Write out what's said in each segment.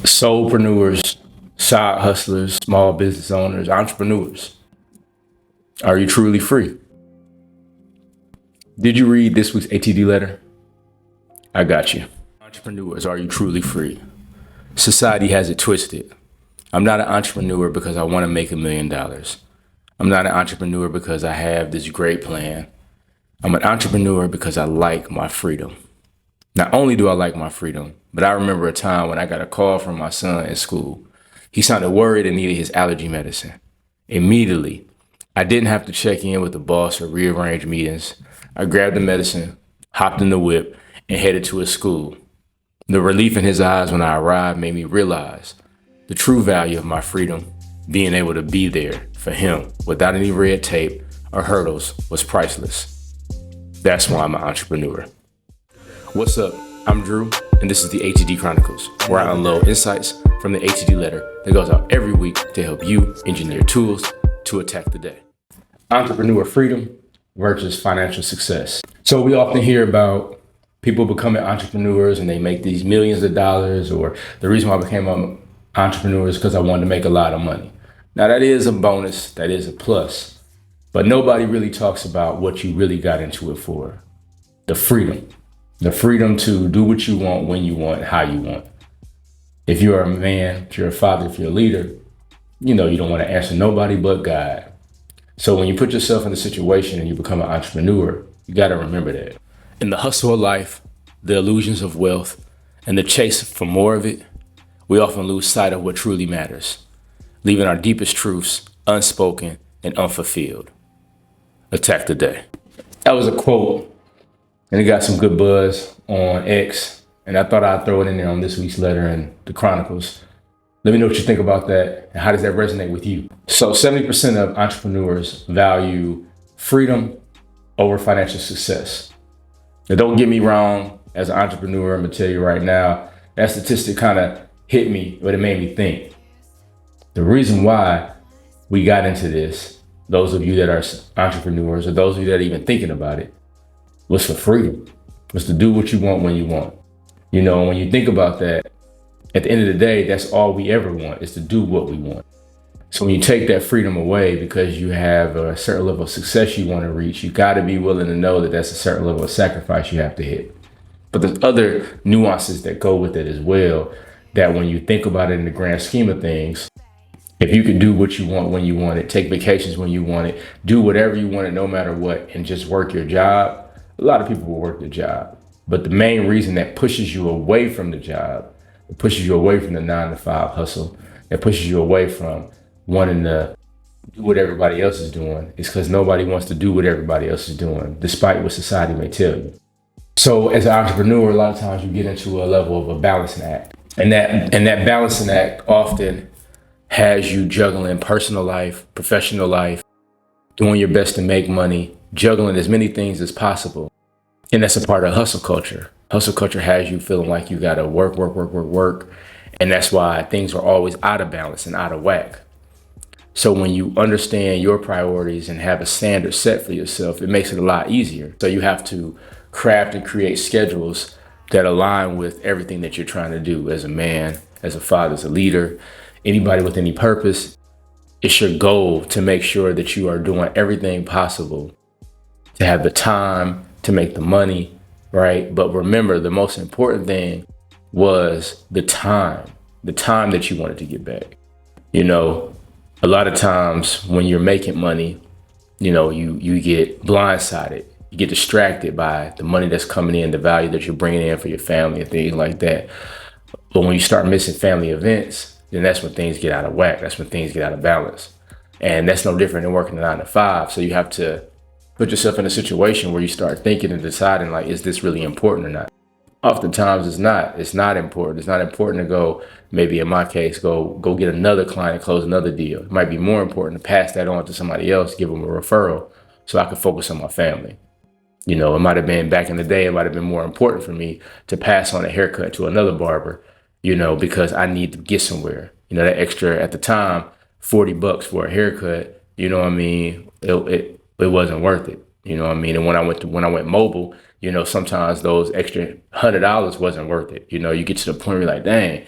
Solopreneurs, side hustlers, small business owners, entrepreneurs. Are you truly free? Did you read this week's ATD letter? I got you. Entrepreneurs, are you truly free? Society has it twisted. I'm not an entrepreneur because I want to make $1,000,000. I'm not an entrepreneur because I have this great plan. I'm an entrepreneur because I like my freedom. Not only do I like my freedom, but I remember a time when I got a call from my son at school. He sounded worried and needed his allergy medicine. Immediately, I didn't have to check in with the boss or rearrange meetings. I grabbed the medicine, hopped in the whip, and headed to his school. The relief in his eyes when I arrived made me realize the true value of my freedom. Being able to be there for him without any red tape or hurdles was priceless. That's why I'm an entrepreneur. What's up? I'm Drew, and this is the ATD Chronicles, where I unload insights from the ATD letter that goes out every week to help you engineer tools to attack the day. Entrepreneur freedom versus financial success. So we often hear about people becoming entrepreneurs and they make these millions of dollars, or the reason why I became an entrepreneur is because I wanted to make a lot of money. Now that is a bonus, that is a plus, but nobody really talks about what you really got into it for. The freedom to do what you want, when you want, how you want. If you're a man, if you're a father, if you're a leader, you don't want to answer nobody but God. So when you put yourself in a situation and you become an entrepreneur, you got to remember that. In the hustle of life, the illusions of wealth, and the chase for more of it, we often lose sight of what truly matters, leaving our deepest truths unspoken and unfulfilled. Attack the day. That was a quote, and it got some good buzz on X, and I thought I'd throw it in there on this week's letter and the Chronicles. Let me know what you think about that, and how does that resonate with you? So 70% of entrepreneurs value freedom over financial success. Now, don't get me wrong, as an entrepreneur, I'm gonna tell you right now, that statistic kind of hit me, but it made me think. The reason why we got into this, those of you that are entrepreneurs, or those of you that are even thinking about it, was for freedom, was to do what you want when you want. When you think about that, at the end of the day, that's all we ever want, is to do what we want. So when you take that freedom away because you have a certain level of success you want to reach, you got to be willing to know that that's a certain level of sacrifice you have to hit. But there's other nuances that go with it as well, that when you think about it in the grand scheme of things, if you could do what you want when you want it, take vacations when you want it, do whatever you want it no matter what, and just work your job, a lot of people will work the job. But the main reason that pushes you away from the job, it pushes you away from the 9-to-5 hustle, it pushes you away from wanting to do what everybody else is doing, is because nobody wants to do what everybody else is doing, despite what society may tell you. So as an entrepreneur, a lot of times you get into a level of a balancing act. And that balancing act often has you juggling personal life, professional life, doing your best to make money, juggling as many things as possible. And that's a part of hustle culture. Hustle culture has you feeling like you gotta work. And that's why things are always out of balance and out of whack. So when you understand your priorities and have a standard set for yourself, it makes it a lot easier. So you have to craft and create schedules that align with everything that you're trying to do as a man, as a father, as a leader, anybody with any purpose. It's your goal to make sure that you are doing everything possible to have the time to make the money, right? But remember, the most important thing was the time that you wanted to get back. A lot of times when you're making money, you get blindsided. You get distracted by the money that's coming in, the value that you're bringing in for your family and things like that. But when you start missing family events, then that's when things get out of whack. That's when things get out of balance. And that's no different than working a 9-to-5. So you have to put yourself in a situation where you start thinking and deciding, like, is this really important or not? Oftentimes it's not. It's not important. It's not important to go, maybe in my case, go get another client and close another deal. It might be more important to pass that on to somebody else, give them a referral so I can focus on my family. It might have been back in the day, it might have been more important for me to pass on a haircut to another barber, because I need to get somewhere. That extra, at the time, $40 for a haircut, it wasn't worth it. And when I went mobile, sometimes those extra $100 wasn't worth it. You get to the point where you're like, dang,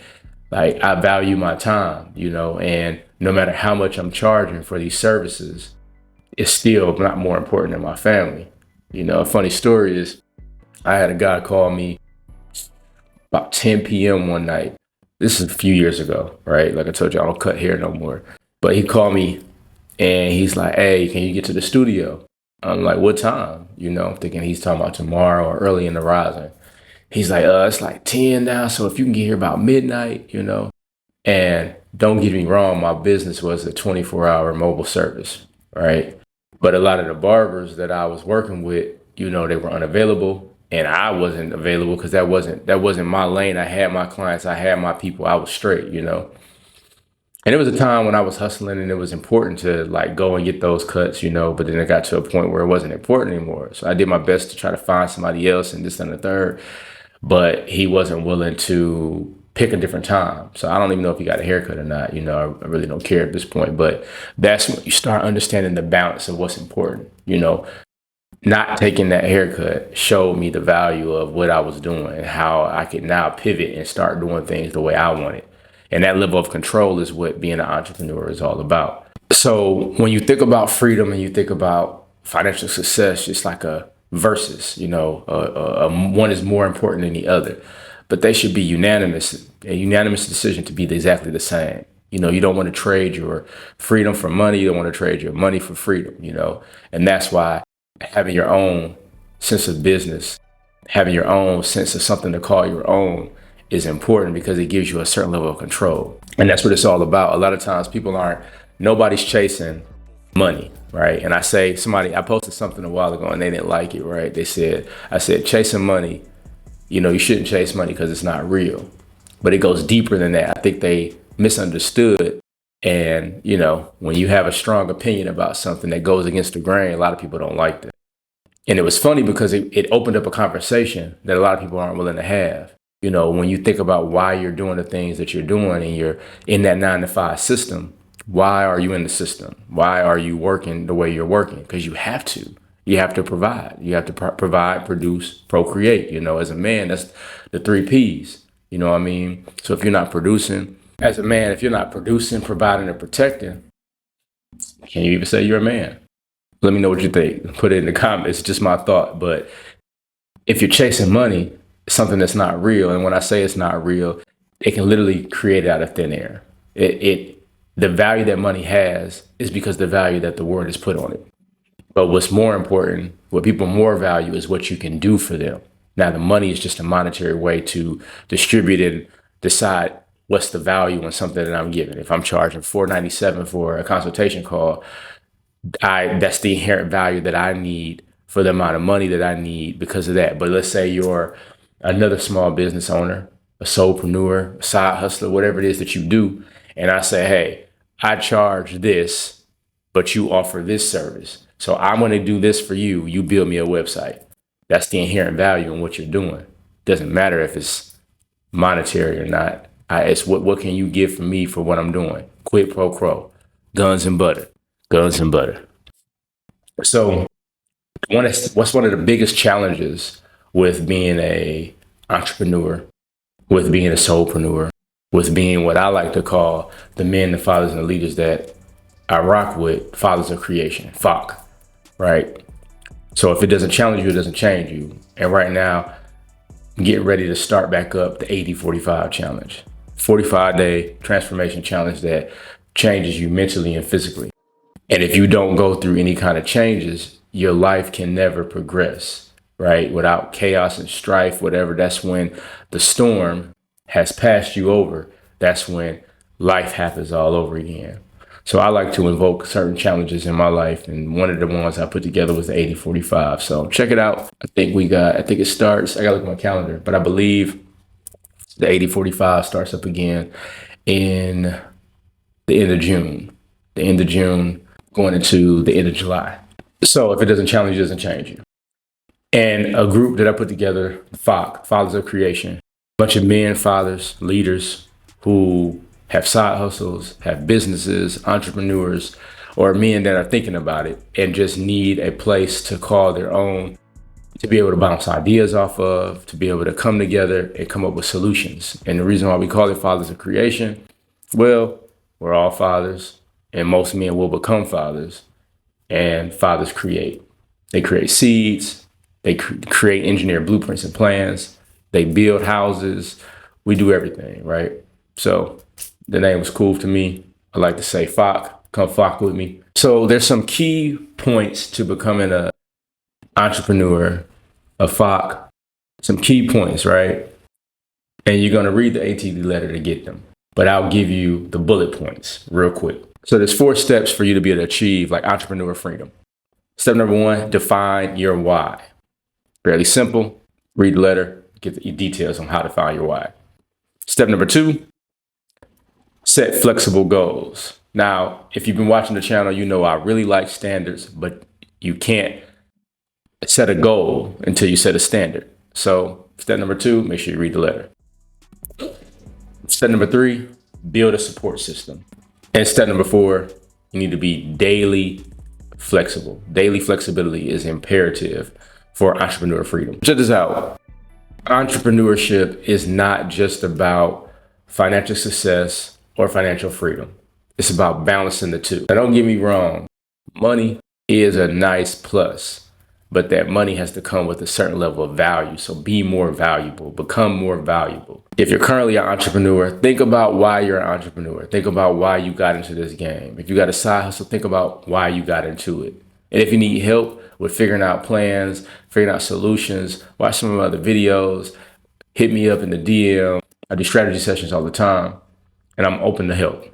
Like, I value my time, and no matter how much I'm charging for these services, it's still not more important than my family. A funny story is I had a guy call me about 10 p.m. one night. This is a few years ago, right? Like I told you, I don't cut hair no more. But he called me and he's like, "Hey, can you get to the studio?" I'm like, "What time?" I'm thinking he's talking about tomorrow or early in the rising. He's like, "It's like 10 now. So if you can get here about midnight. And don't get me wrong, my business was a 24-hour mobile service, right? But a lot of the barbers that I was working with, they were unavailable, and I wasn't available because that wasn't my lane. I had my clients, I had my people, I was straight. And it was a time when I was hustling, and it was important to like go and get those cuts. But then it got to a point where it wasn't important anymore. So I did my best to try to find somebody else and this and the third, but he wasn't willing to pick a different time. So I don't even know if he got a haircut or not. I really don't care at this point. But that's when you start understanding the balance of what's important. Not taking that haircut showed me the value of what I was doing and how I could now pivot and start doing things the way I wanted. And that level of control is what being an entrepreneur is all about. So when you think about freedom and you think about financial success, it's like a versus, one is more important than the other, but they should be a unanimous decision to be exactly the same. You don't want to trade your freedom for money. You don't want to trade your money for freedom. And that's why having your own sense of business, having your own sense of something to call your own is important because it gives you a certain level of control. And that's what it's all about. A lot of times nobody's chasing money, right? And I posted something a while ago and they didn't like it, right? I said, chasing money, you shouldn't chase money because it's not real. But it goes deeper than that. I think they misunderstood. And, when you have a strong opinion about something that goes against the grain, a lot of people don't like that. And it was funny because it opened up a conversation that a lot of people aren't willing to have. When you think about why you're doing the things that you're doing and you're in that 9-to-5 system, why are you in the system? Why are you working the way you're working? Because you have to. You have to provide. You have to provide, produce, procreate. As a man, that's the 3 Ps. You know what I mean? So if you're not producing, as a man, if you're not producing, providing, and protecting, can you even say you're a man? Let me know what you think. Put it in the comments. It's just my thought. But if you're chasing money, something that's not real, and when I say it's not real, it can literally create it out of thin air. The value that money has is because the value that the word is put on it. But what's more important, what people more value is what you can do for them. Now, the money is just a monetary way to distribute and decide what's the value in something that I'm giving. If I'm charging $4.97 for a consultation call, that's the inherent value that I need for the amount of money that I need because of that. But let's say you're another small business owner, a solopreneur, a side hustler, whatever it is that you do. And I say, hey, I charge this, but you offer this service. So I'm going to do this for you. You build me a website. That's the inherent value in what you're doing. Doesn't matter if it's monetary or not. It's what can you give for me for what I'm doing? Quid pro quo, guns and butter. So what's one of the biggest challenges with being a entrepreneur, with being a soulpreneur, with being what I like to call the men, the fathers, and the leaders that I rock with, fathers of creation, FOC, right? So if it doesn't challenge you, it doesn't change you. And right now, I'm getting ready to start back up the 80-45 challenge, 45-day transformation challenge that changes you mentally and physically. And if you don't go through any kind of changes, your life can never progress, right? Without chaos and strife, whatever, that's when the storm has passed you over. That's when life happens all over again. So I like to invoke certain challenges in my life. And one of the ones I put together was the 80-45. So check it out. I think it starts, I gotta look at my calendar, but I believe the 80-45 starts up again in the end of June, going into the end of July. So if it doesn't challenge you, it doesn't change you. And a group that I put together, FOC, Fathers of Creation, a bunch of men, fathers, leaders who have side hustles, have businesses, entrepreneurs, or men that are thinking about it and just need a place to call their own, to be able to bounce ideas off of, to be able to come together and come up with solutions. And the reason why we call it fathers of creation, well, we're all fathers, and most men will become fathers, and fathers create. They create seeds, they create engineer blueprints and plans, they build houses, we do everything, right? So the name was cool to me. I like to say flock, come flock with me. So there's some key points to becoming an entrepreneur, a flock, some key points, right? And you're gonna read the ATD letter to get them, but I'll give you the bullet points real quick. So there's 4 steps for you to be able to achieve like entrepreneur freedom. Step number 1, define your why. Fairly simple, read the letter, get the details on how to find your why. Step number 2, set flexible goals. Now, if you've been watching the channel, you know I really like standards, but you can't set a goal until you set a standard. So step number 2, make sure you read the letter. Step number 3, build a support system. And step number 4, you need to be daily flexible. Daily flexibility is imperative for entrepreneur freedom. Check this out. Entrepreneurship is not just about financial success or financial freedom. It's about balancing the two. Now, don't get me wrong. Money is a nice plus, but that money has to come with a certain level of value. So be more valuable, become more valuable. If you're currently an entrepreneur, think about why you're an entrepreneur. Think about why you got into this game. If you got a side hustle, think about why you got into it. And if you need help with figuring out plans, figuring out solutions, watch some of my other videos, hit me up in the DM. I do strategy sessions all the time, and I'm open to help.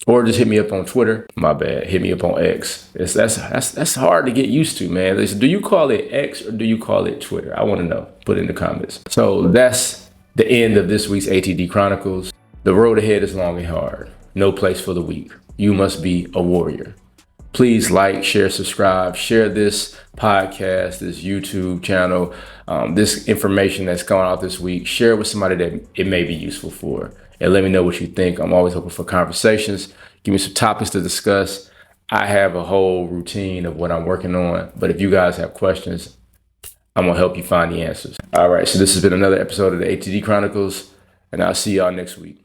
Or just hit me up on Twitter. My bad. Hit me up on X. That's hard to get used to, man. Listen, do you call it X or do you call it Twitter? I want to know. Put it in the comments. So that's the end of this week's ATD Chronicles. The road ahead is long and hard. No place for the weak. You must be a warrior. Please like, share, subscribe, share this podcast, this YouTube channel, this information that's going out this week. Share it with somebody that it may be useful for. And let me know what you think. I'm always open for conversations. Give me some topics to discuss. I have a whole routine of what I'm working on. But if you guys have questions, I'm going to help you find the answers. All right. So this has been another episode of the ATD Chronicles, and I'll see y'all next week.